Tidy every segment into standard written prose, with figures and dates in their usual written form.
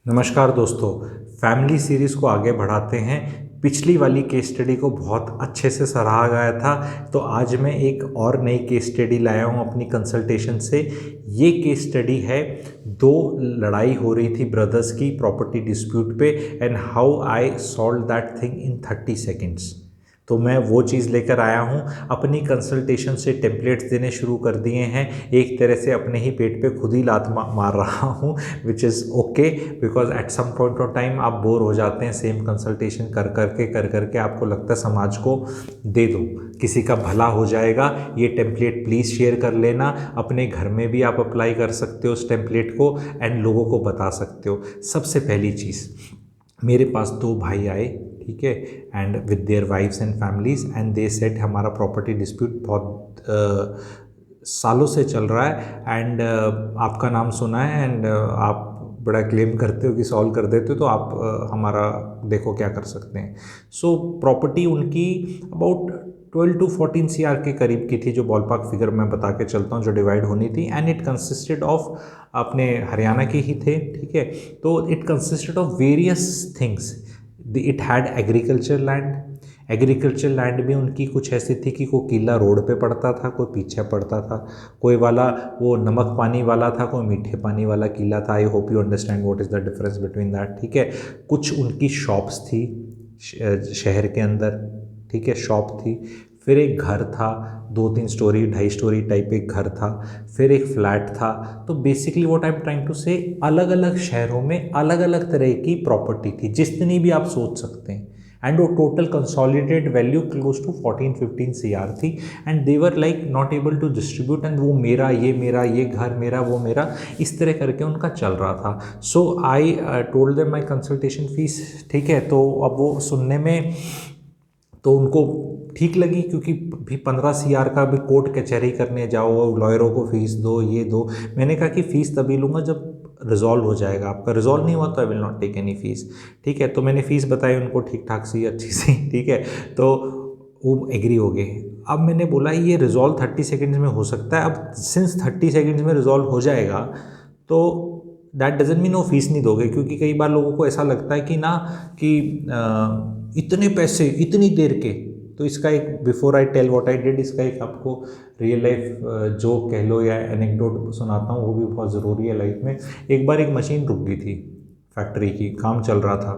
नमस्कार दोस्तों। Family series को आगे बढ़ाते हैं। पिछली वाली केस स्टडी को बहुत अच्छे से सराहा गया था, तो आज मैं एक और नई केस स्टडी लाया हूँ अपनी कंसल्टेशन से। ये केस स्टडी है, दो लड़ाई हो रही थी ब्रदर्स की प्रॉपर्टी डिस्प्यूट पे, and how I solve that thing in 30 seconds. तो मैं वो चीज़ लेकर आया हूँ। अपनी कंसल्टेशन से टेम्पलेट्स देने शुरू कर दिए हैं। एक तरह से अपने ही पेट पे खुद ही लात मार रहा हूँ, which is okay, because at some point of time आप बोर हो जाते हैं सेम कंसल्टेशन कर करके आपको लगता है समाज को दे दो, किसी का भला हो जाएगा। ये टेम्पलेट प्लीज़ शेयर कर लेना, अपने घर में भी आप अप्लाई कर सकते हो उस टेम्पलेट को एंड लोगों को बता सकते हो। सबसे पहली चीज़, मेरे पास दो भाई आए, ठीक है, and with their wifes and families, and they said हमारा प्रॉपर्टी डिस्प्यूट बहुत सालों से चल रहा है एंड आपका नाम सुना है एंड आप बड़ा क्लेम करते हो कि सॉल्व कर देते हो, तो आप हमारा देखो क्या कर सकते हैं। सो प्रॉपर्टी उनकी अबाउट 12 to 14 CR के करीब की थी, जो बॉलपार्क फिगर मैं बता के चलता हूँ, जो डिवाइड होनी थी। एंड इट कंसिस्टेड ऑफ, अपने हरियाणा के ही थे, ठीक है, तो it consisted of various things. It had agriculture land भी उनकी कुछ ऐसी थी कि कोई किला रोड पे पड़ता था, कोई पीछे पड़ता था, कोई वाला वो नमक पानी वाला था, कोई मीठे पानी वाला किला था। I hope you understand what is the difference between that, ठीक है। कुछ उनकी शॉप्स थी शहर के अंदर, ठीक है, शॉप थी। फिर एक घर था, 2-3 स्टोरी 2.5 स्टोरी टाइप एक घर था। फिर एक फ्लैट था। तो basically what I am trying to say, अलग अलग शहरों में अलग अलग तरह की प्रॉपर्टी थी, जितनी भी आप सोच सकते हैं। एंड वो total consolidated value close to 14-15 CR थी। And they were like not able to distribute, and वो मेरा, ये घर मेरा, वो मेरा, इस तरह करके उनका चल रहा था। So I told them my consultation fees, ठीक है। तो अब वो सुनने में तो उनको ठीक लगी, क्योंकि भी 15 CR का भी कोर्ट कचहरी करने जाओ, लॉयरों को फीस दो, ये दो। मैंने कहा कि फ़ीस तभी लूँगा जब रिजॉल्व हो जाएगा, आपका रिजॉल्व नहीं हुआ तो I will not take any fees, ठीक है। तो मैंने फ़ीस बताई उनको ठीक ठाक सी, अच्छी सी, ठीक है। तो वो एग्री हो गए। अब मैंने बोला ये रिजॉल्व 30 सेकेंड्स में हो सकता है। अब सिंस 30 सेकेंड्स में रिजॉल्व हो जाएगा, तो दैट डजेंट मीन वो फीस नहीं दोगे, क्योंकि कई बार लोगों को ऐसा लगता है कि ना कि इतने पैसे इतनी देर के। तो इसका एक, before I tell what I did, इसका एक आपको रियल लाइफ जो कह लो या एनेक्डोट सुनाता हूँ, वो भी बहुत ज़रूरी है लाइफ में। एक बार एक मशीन रुक गई थी फैक्ट्री की, काम चल रहा था,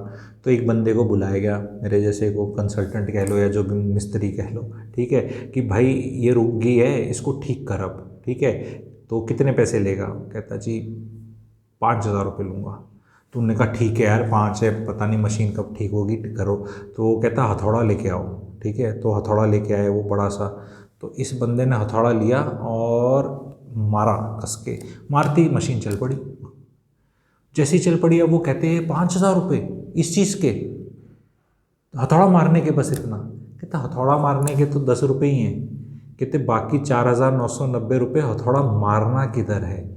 तो एक बंदे को बुलाया गया, मेरे जैसे को कंसल्टेंट कह लो या जो भी मिस्त्री कह लो, ठीक है, कि भाई ये रुक गई है, इसको ठीक कर अब, ठीक है, तो कितने पैसे लेगा। कहता जी 5,000 रुपये लूँगा। तो उन्होंने कहा ठीक है यार, 5 है, पता नहीं मशीन कब ठीक होगी, करो। तो वो कहता हथौड़ा लेके आओ, ठीक है। तो हथौड़ा लेके आए वो बड़ा सा। तो इस बंदे ने हथौड़ा लिया और मारा, कस के मारती ही मशीन चल पड़ी। जैसे ही चल पड़ी, अब वो कहते हैं 5,000 रुपये इस चीज़ के, हथौड़ा मारने के, बस इतना। कहता हथौड़ा मारने के तो 10 रुपये ही हैं। कहते बाकी 4,990 रुपये हथौड़ा मारना किधर है।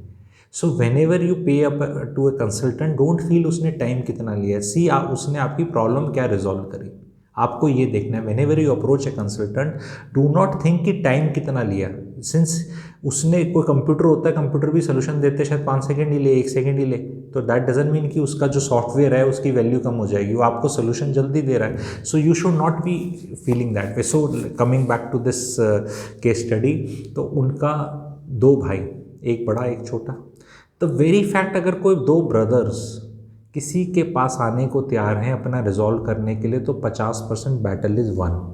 So whenever you pay up to a consultant, don't feel उसने टाइम कितना लिया है, सी उसने आपकी प्रॉब्लम क्या रिजॉल्व करी। आपको ये देखना है, when ever you approach a consultant, do not think कि टाइम कितना लिया। सिंस उसने, कोई कंप्यूटर होता है, कंप्यूटर भी सोल्यूशन देते शायद 5 सेकेंड ही ले, 1 सेकेंड ही ले, तो दैट डजंट मीन कि उसका जो सॉफ्टवेयर है उसकी वैल्यू कम हो जाएगी, वो आपको सोल्यूशन जल्दी दे रहा है। So you should not be feeling that way. So coming back to this case study, तो उनका 2 भाई, एक बड़ा एक छोटा। द वेरी फैक्ट, अगर कोई 2 ब्रदर्स किसी के पास आने को तैयार हैं अपना रिजॉल्व करने के लिए, तो 50% बैटल इज़ वन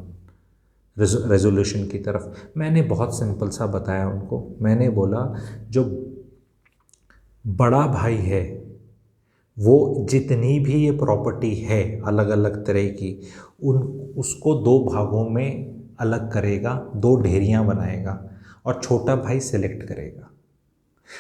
रेजोल्यूशन की तरफ। मैंने बहुत सिंपल सा बताया उनको। मैंने बोला जो बड़ा भाई है वो जितनी भी ये प्रॉपर्टी है अलग अलग तरह की, उसको 2 भागों में अलग करेगा, 2 ढेरियाँ बनाएगा, और छोटा भाई सेलेक्ट करेगा।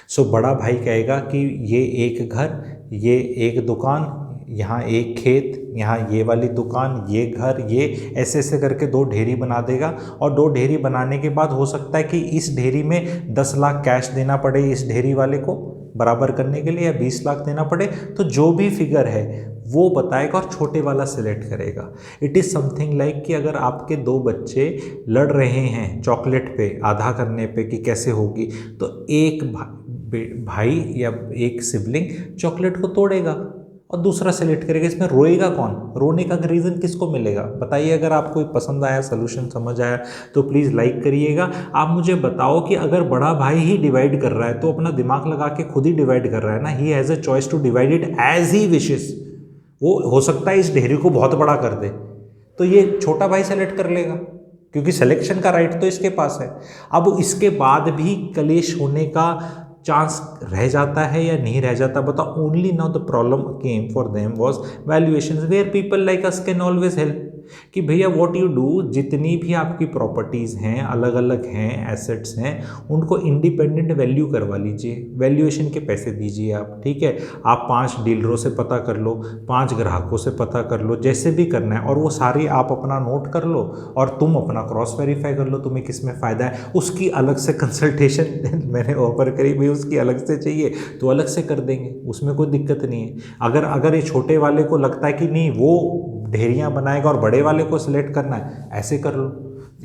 सो बड़ा भाई कहेगा कि ये एक घर, ये एक दुकान, यहाँ एक खेत, यहाँ ये वाली दुकान, ये घर, ये ऐसे ऐसे करके 2 ढेरी बना देगा। और 2 ढेरी बनाने के बाद हो सकता है कि इस ढेरी में 10 लाख कैश देना पड़े इस ढेरी वाले को बराबर करने के लिए, या 20 लाख देना पड़े। तो जो भी फिगर है वो बताएगा और छोटे वाला सिलेक्ट करेगा। इट इज़ समथिंग लाइक कि अगर आपके 2 बच्चे लड़ रहे हैं चॉकलेट पे, आधा करने पे कि कैसे होगी, तो एक भाई या एक सिबलिंग चॉकलेट को तोड़ेगा और दूसरा सेलेक्ट करेगा। इसमें रोएगा कौन? रोने का रीज़न किसको मिलेगा? बताइए। अगर आपको पसंद आया, सोल्यूशन समझ आया तो प्लीज़ लाइक करिएगा। आप मुझे बताओ कि अगर बड़ा भाई ही डिवाइड कर रहा है तो अपना दिमाग लगा के खुद ही डिवाइड कर रहा है ना। He has a choice to divide it as he wishes. वो हो सकता है इस ढेरी को बहुत बड़ा कर दे, तो ये छोटा भाई सेलेक्ट कर लेगा क्योंकि सिलेक्शन का राइट तो इसके पास है। अब इसके बाद भी कलेश होने का चांस रह जाता है या नहीं रह जाता? बताओ। Only now the problem came for them was valuations, where people like us can always help कि भैया व्हाट यू डू, जितनी भी आपकी प्रॉपर्टीज़ हैं, अलग अलग हैं, एसेट्स हैं, उनको इंडिपेंडेंट वैल्यू करवा लीजिए, वैल्यूएशन के पैसे दीजिए आप। ठीक है, आप 5 डीलरों से पता कर लो, 5 ग्राहकों से पता कर लो, जैसे भी करना है, और वो सारी आप अपना नोट कर लो और तुम अपना क्रॉस वेरीफाई कर लो तुम्हें किस में फ़ायदा है। उसकी अलग से कंसल्टेशन मैंने ऑफर करी, भाई उसकी अलग से चाहिए तो अलग से कर देंगे, उसमें कोई दिक्कत नहीं है। अगर ये छोटे वाले को लगता है कि नहीं वो ढेरियाँ बनाएगा और बड़े वाले को सिलेक्ट करना है, ऐसे कर लो,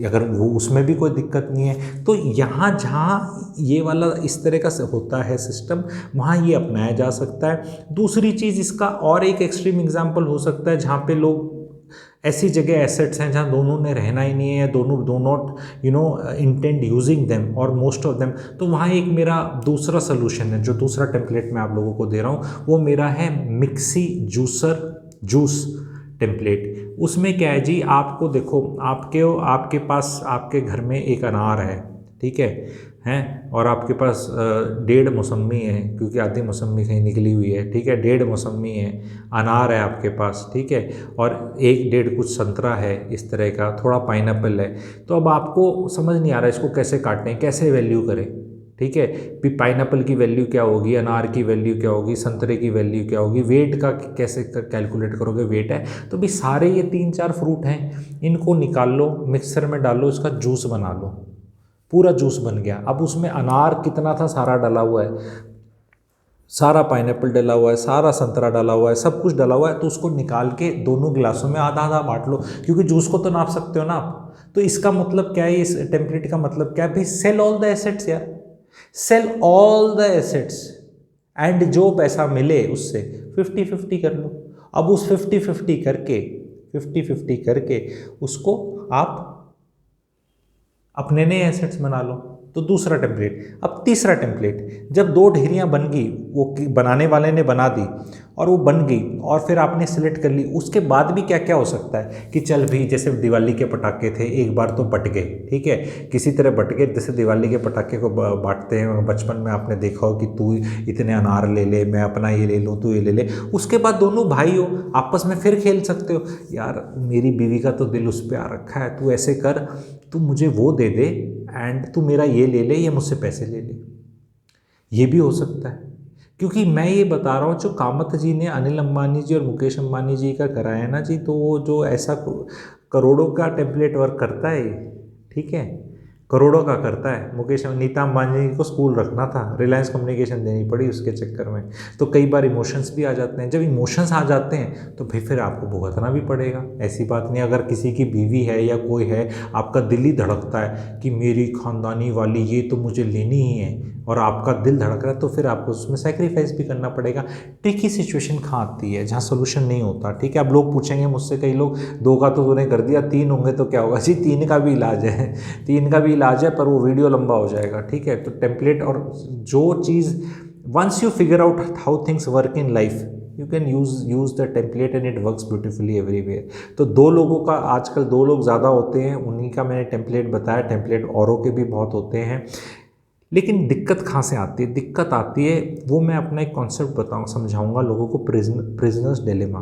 अगर वो उसमें भी कोई दिक्कत नहीं है। तो यहाँ जहाँ ये वाला इस तरह का होता है सिस्टम, वहाँ ये अपनाया जा सकता है। दूसरी चीज़ इसका और एक एक्सट्रीम एग्जांपल हो सकता है जहाँ पे लोग ऐसी जगह एसेट्स हैं जहाँ दोनों ने रहना ही नहीं है, दोनों do not intend using them और मोस्ट ऑफ देम, तो वहाँ एक मेरा दूसरा सोल्यूशन है, जो दूसरा टेम्पलेट मैं आप लोगों को दे रहा हूँ, वो मेरा है मिक्सी जूसर जूस टेम्पलेट। उसमें क्या है जी, आपको देखो, आपके पास आपके घर में एक अनार है, ठीक है, हैं, और आपके पास 1.5 मौसम्मी है, क्योंकि आधी मौसम्मी कहीं निकली हुई है, ठीक है, 1.5 मौसम्मी है, अनार है आपके पास, ठीक है, और 1-1.5 कुछ संतरा है, इस तरह का थोड़ा पाइनएप्पल है। तो अब आपको समझ नहीं आ रहा इसको कैसे काटें, कैसे वैल्यू करें, ठीक है, पाइनएप्पल की वैल्यू क्या होगी, अनार की वैल्यू क्या होगी, संतरे की वैल्यू क्या होगी, वेट का कैसे कैलकुलेट करोगे, वेट है तो भी सारे ये 3-4 फ्रूट हैं, इनको निकाल लो, मिक्सर में डालो, इसका जूस बना लो, पूरा जूस बन गया। अब उसमें अनार कितना था, सारा डला हुआ है, सारा पाइनएप्पल डला हुआ है, सारा संतरा डाला हुआ है, सब कुछ डला हुआ है, तो उसको निकाल के दोनों गिलासों में आधा आधा बांट लो, क्योंकि जूस को तो नाप सकते हो ना आप। तो इसका मतलब क्या है, इस टेम्पलेट का मतलब क्या है भाई, सेल ऑल द एसेट्स यार, sell all the assets and जो पैसा मिले उससे 50-50 कर लो। अब उस 50-50 करके उसको आप अपने नए एसेट्स बना लो। तो दूसरा टेम्पलेट। अब तीसरा टेम्पलेट, जब 2 ढेरियाँ बन गई, वो बनाने वाले ने बना दी और वो बन गई और फिर आपने सिलेक्ट कर ली, उसके बाद भी क्या क्या हो सकता है कि चल भी, जैसे दिवाली के पटाखे थे, एक बार तो बट गए, ठीक है, किसी तरह बट गए, जैसे दिवाली के पटाखे को बांटते हैं, बचपन में आपने देखा हो कि तू इतने अनार ले ले, मैं अपना ये ले लूँ, तू ये ले ले, उसके बाद दोनों भाई हो, आपस में फिर खेल सकते हो, यार मेरी बीवी का तो दिल उस पर आ रखा है, तू ऐसे कर, तू मुझे वो दे दे एंड तू मेरा ये ले ले, या मुझसे पैसे ले ले, ये भी हो सकता है। क्योंकि मैं ये बता रहा हूँ, जो कामत जी ने अनिल अंबानी जी और मुकेश अंबानी जी का कराया ना जी, तो वो जो ऐसा करोड़ों का टेम्पलेट वर्क करता है, ठीक है, करोड़ों का करता है। नीता अंबानी को स्कूल रखना था, रिलायंस कम्युनिकेशन देनी पड़ी उसके चक्कर में। तो कई बार इमोशंस भी आ जाते हैं, जब इमोशंस आ जाते हैं तो फिर आपको भुगतना भी पड़ेगा, ऐसी बात नहीं। अगर किसी की बीवी है या कोई है, आपका दिल ही धड़कता है कि मेरी खानदानी वाली ये तो मुझे लेनी ही है, और आपका दिल धड़क रहा है, तो फिर आपको उसमें सेक्रीफाइस भी करना पड़ेगा। ट्रिकी सिचुएशन कहाँ आती है, जहाँ सोल्यूशन नहीं होता, ठीक है। अब लोग पूछेंगे मुझसे, कई लोग, 2 का तो तूने कर दिया, 3 होंगे तो क्या होगा जी, 3 का भी इलाज है, 3 का भी इलाज है, पर वो वीडियो लंबा हो जाएगा, ठीक है। तो टेम्पलेट, और जो चीज़ once you figure out how things work in life, you can use the template and it works beautifully everywhere. तो 2 लोगों का, आजकल 2 लोग ज़्यादा होते हैं, उन्हीं का मैंने टेम्पलेट बताया, टेम्पलेट औरों के भी बहुत होते हैं। लेकिन दिक्कत कहाँ से आती है? दिक्कत आती है, वो मैं अपना एक कॉन्सेप्ट समझाऊंगा लोगों को, प्रिजनर्स डिलेमा,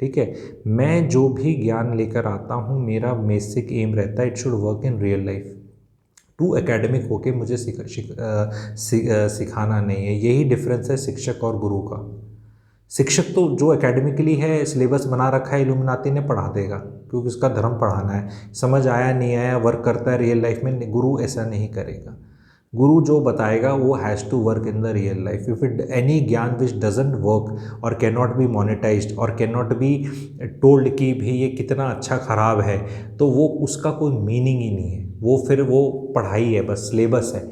ठीक है। मैं जो भी ज्ञान लेकर आता हूँ, मेरा बेसिक एम रहता है, it should work in real life. Too academic होके मुझे सिखाना नहीं है। यही डिफरेंस है शिक्षक और गुरु का। शिक्षक तो जो एकेडमिकली है, सिलेबस बना रखा है, इल्यूमिनाती ने पढ़ा देगा, क्योंकि उसका धर्म पढ़ाना है, समझ आया नहीं आया वर्क करता है रियल लाइफ में। गुरु ऐसा नहीं करेगा। गुरु जो बताएगा वो has to work in the real life. If it any ज्ञान विच डजेंट वर्क और कैन नॉट बी मोनेटाइज्ड और कैन नॉट बी टोल्ड कि भी ये कितना अच्छा ख़राब है, तो वो उसका कोई मीनिंग ही नहीं है, वो फिर वो पढ़ाई है, बस सिलेबस है।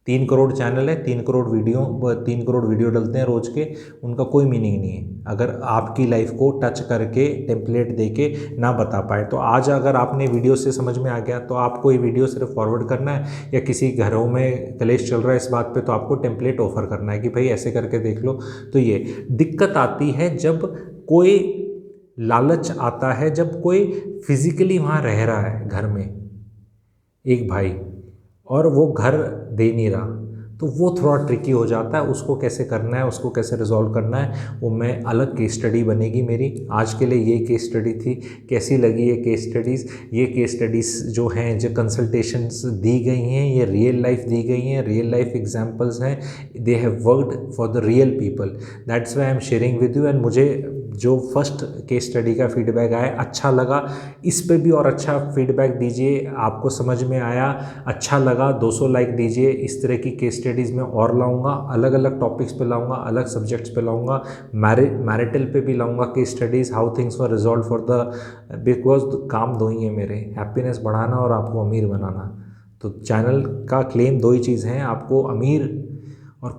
3 करोड़ चैनल है, 3 करोड़ वीडियो डलते हैं रोज़ के, उनका कोई मीनिंग नहीं है अगर आपकी लाइफ को टच करके टेम्पलेट दे के ना बता पाए। तो आज अगर आपने वीडियो से समझ में आ गया तो आपको ये वीडियो सिर्फ फॉरवर्ड करना है, या किसी घरों में कलेश चल रहा है इस बात पे तो आपको टेम्पलेट ऑफर करना है कि भाई ऐसे करके देख लो। तो ये दिक्कत आती है जब कोई लालच आता है, जब कोई फिजिकली वहाँ रह रहा है घर में एक भाई और वो घर दे नहीं रहा, तो वो थोड़ा ट्रिकी हो जाता है। उसको कैसे करना है, उसको कैसे रिजॉल्व करना है, वो मैं अलग केस स्टडी बनेगी मेरी। आज के लिए ये केस स्टडी थी। कैसी लगी ये केस स्टडीज़? ये केस स्टडीज़ जो हैं, जो कंसल्टेशंस दी गई हैं, ये रियल लाइफ दी गई हैं, रियल लाइफ एग्जांपल्स हैं। They have worked for the real people, that's why I am sharing with you. And मुझे जो फर्स्ट केस स्टडी का फीडबैक आया अच्छा लगा, इस पे भी और अच्छा फीडबैक दीजिए। आपको समझ में आया, अच्छा लगा, 200 लाइक दीजिए। इस तरह की केस स्टडीज़ में और लाऊंगा, अलग अलग टॉपिक्स पे लाऊंगा, अलग सब्जेक्ट्स पे लाऊंगा, मैरिटल पे भी लाऊंगा case studies, how things were resolve for the, because काम दो ही है मेरे, हैप्पीनेस बढ़ाना और आपको अमीर बनाना। तो चैनल का क्लेम दो ही चीज़ हैं, आपको अमीर और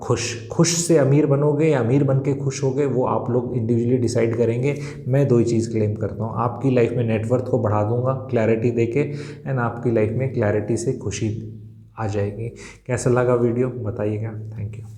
खुश से अमीर बनोगे या अमीर बन के खुश होगे, वो आप लोग इंडिविजुअली डिसाइड करेंगे। मैं दो ही चीज़ क्लेम करता हूँ, आपकी लाइफ में नेटवर्थ को बढ़ा दूंगा क्लैरिटी देके, एंड आपकी लाइफ में क्लैरिटी से खुशी आ जाएगी। कैसा लगा वीडियो बताइएगा। Thank you.